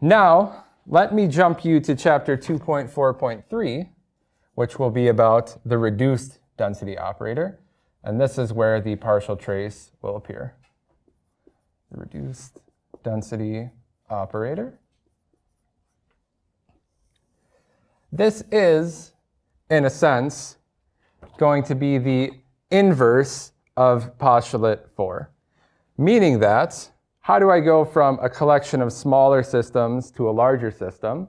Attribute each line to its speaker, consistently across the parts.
Speaker 1: Now, let me jump you to chapter 2.4.3, which will be about the reduced density operator. And this is where the partial trace will appear. The reduced density operator. This is, in a sense, going to be the inverse of postulate 4, meaning that how do I go from a collection of smaller systems to a larger system?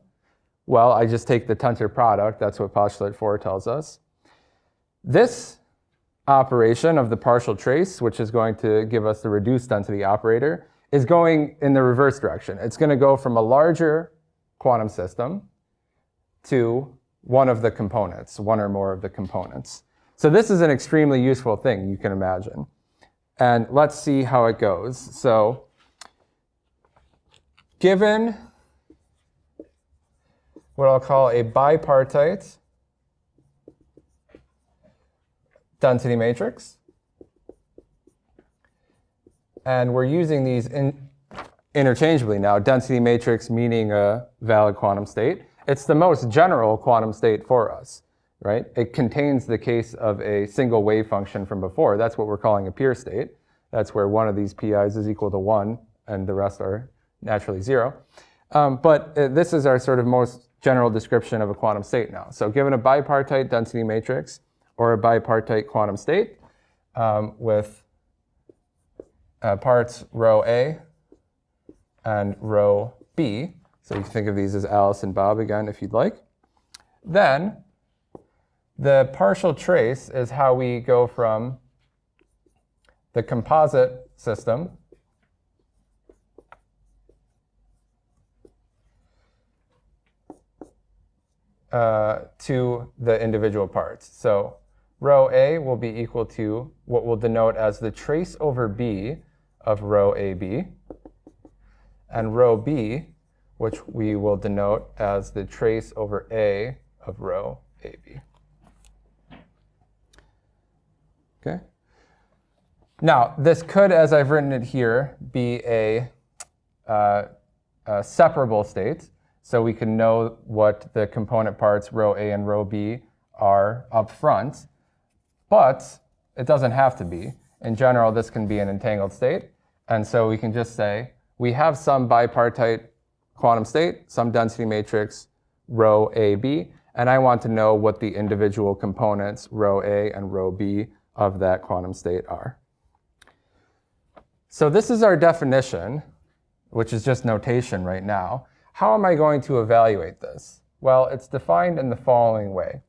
Speaker 1: Well, I just take the tensor product. That's what postulate 4 tells us. This operation of the partial trace, which is going to give us the reduced density operator, is going in the reverse direction. It's going to go from a larger quantum system to one of the components, one or more of the components. So this is an extremely useful thing, you can imagine. And let's see how it goes. So given what I'll call a bipartite density matrix, and we're using these interchangeably now, density matrix meaning a valid quantum state. It's the most general quantum state for us, right? It contains the case of a single wave function from before. That's what we're calling a pure state. That's where one of these pi's is equal to 1 and the rest are naturally 0. But this is our sort of most general description of a quantum state now. So given a bipartite density matrix or a bipartite quantum state with parts rho A and rho B, so you can think of these as Alice and Bob again if you'd like, then the partial trace is how we go from the composite system to the individual parts. So rho A will be equal to what we'll denote as the trace over B of rho AB, and rho B, which we will denote as the trace over A of rho AB. Okay? Now, this could, as I've written it here, be a separable state. So we can know what the component parts, rho A and rho B, are up front. But it doesn't have to be. In general, this can be an entangled state. And so we can just say, we have some bipartite quantum state, some density matrix, rho A, B, and I want to know what the individual components, rho A and rho B, of that quantum state are. So this is our definition, which is just notation right now. How am I going to evaluate this? Well, it's defined in the following way.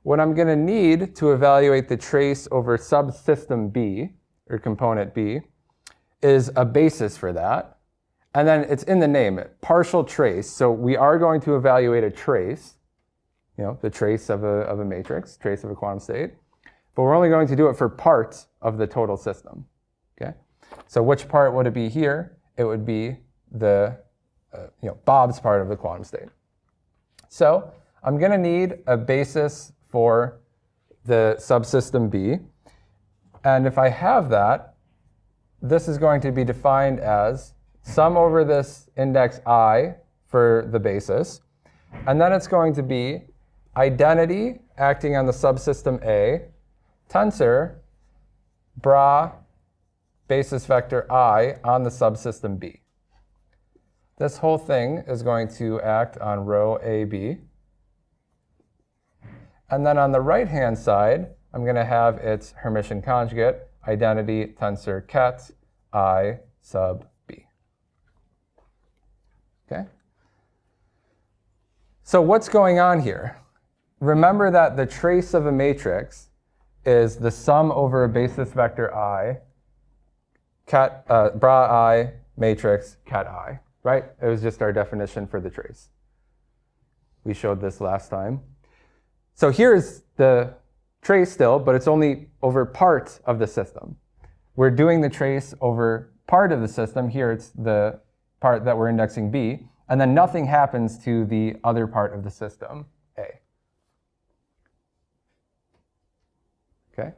Speaker 1: What I'm going to need to evaluate the trace over subsystem B, or component B, is a basis for that. And then it's in the name, partial trace. So we are going to evaluate a trace, the trace of a matrix, trace of a quantum state. But we're only going to do it for parts of the total system. Okay? So which part would it be here? It would be the Bob's part of the quantum state. So I'm going to need a basis for the subsystem B. And if I have that, this is going to be defined as sum over this index I for the basis. And then it's going to be identity acting on the subsystem A, tensor, bra, basis vector I on the subsystem B. This whole thing is going to act on rho AB. And then on the right-hand side, I'm going to have its Hermitian conjugate, identity tensor ket I sub B. Okay? So what's going on here? Remember that the trace of a matrix is the sum over a basis vector I, bra I, matrix, ket I, right? It was just our definition for the trace. We showed this last time. So here's the trace still, but it's only over part of the system. We're doing the trace over part of the system. Here it's the part that we're indexing B, and then nothing happens to the other part of the system, A. Okay?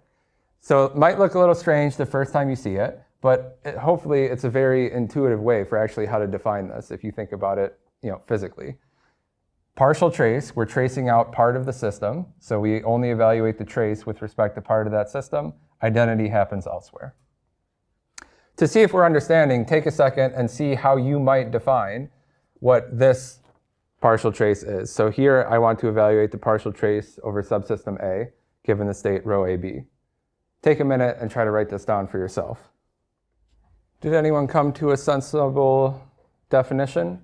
Speaker 1: So it might look a little strange the first time you see it, but hopefully it's a very intuitive way for actually how to define this if you think about it physically. Partial trace, we're tracing out part of the system, so we only evaluate the trace with respect to part of that system. Identity happens elsewhere. To see if we're understanding, take a second and see how you might define what this partial trace is. So here I want to evaluate the partial trace over subsystem A, given the state rho AB. Take a minute and try to write this down for yourself. Did anyone come to a sensible definition?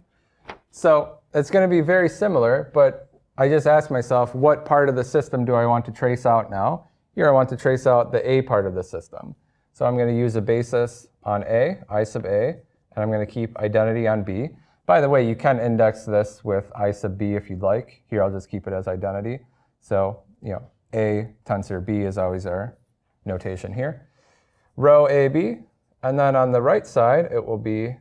Speaker 1: So it's going to be very similar, but I just asked myself, what part of the system do I want to trace out now? Here I want to trace out the A part of the system. So I'm going to use a basis on A, I sub A, and I'm going to keep identity on B. By the way, you can index this with I sub B if you'd like. Here I'll just keep it as identity. So A tensor B is always our notation here. Rho AB, and then on the right side it will be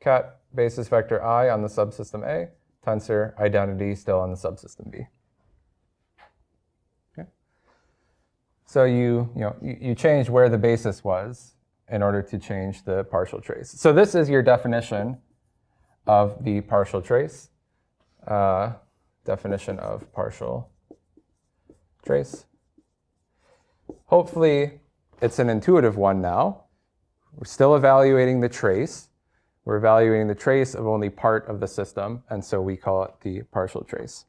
Speaker 1: cat basis vector I on the subsystem A, tensor identity still on the subsystem B. Okay. So you changed where the basis was in order to change the partial trace. So this is your definition of the partial trace. Definition of partial trace. Hopefully it's an intuitive one now. We're still evaluating the trace. We're evaluating the trace of only part of the system, and so we call it the partial trace.